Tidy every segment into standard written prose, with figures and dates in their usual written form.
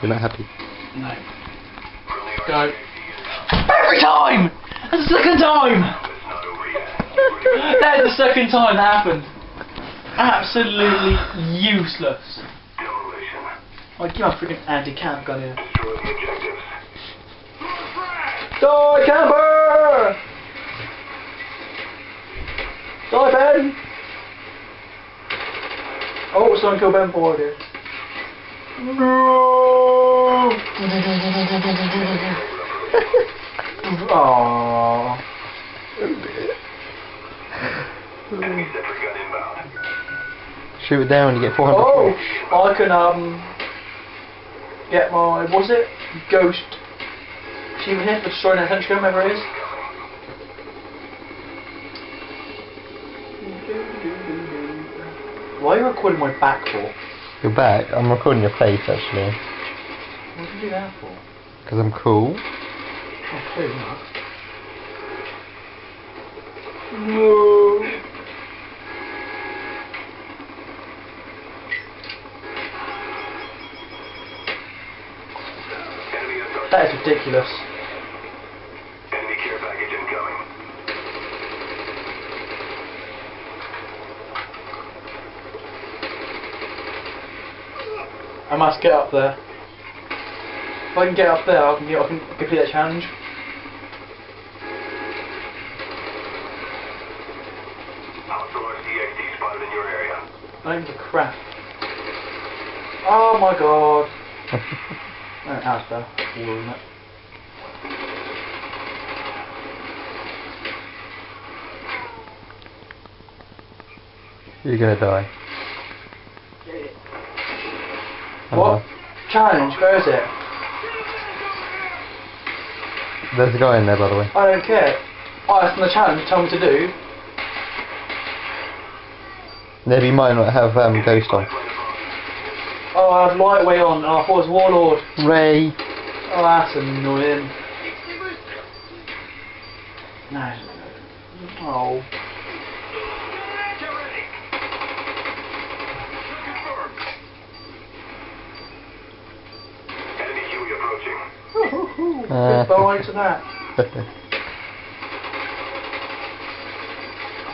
You're not happy? No. Go. Every time! That's the second time! That is the second time that happened. Absolutely useless. I give my freaking anti-camp gun here. Die, camper! Die, Ben! Oh, someone killed Ben Ford here. No! Aww. Shoot it down, you get 400 Oh! points. I can, get my, what's it? Ghost achievement here for destroying that sentry gun, whatever it is. Why are you recording my back for? You're back. I'm recording your face actually. What did you do that for? Because I'm cool. Oh, clearly not. No. That is ridiculous. Enemy care package incoming. I must get up there. If I can get up there, I can complete that challenge. Hostile RCXD spotted in your area. I don't give a crap. Oh my god. No, that's better. War, isn't it? You're gonna die. What? Challenge? Where is it? There's a guy in there, by the way. I don't care. Oh, that's on the challenge. Tell me to do. Maybe you might not have Ghost on. Oh, I have lightweight on. Oh, I thought it was Warlord. Ray! Oh, that's annoying. No. Oh. Enemy Huey approaching. Goodbye to that.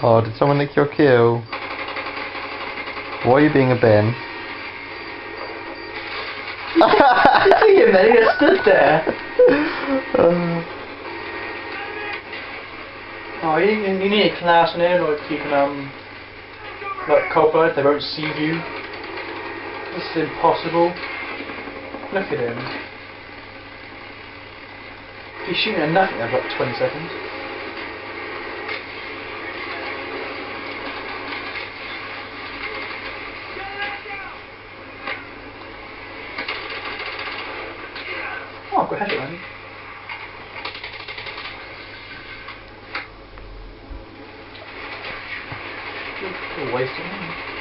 Oh, did someone nick your kill? Why are you being a Ben? See him then, he just stood there. Oh, you need a class in here, like you can like copper, they won't see you. This is impossible. Look at him. He's shooting at nothing in about 20 seconds. Oh, I've got a headshot on you. You're wasting it.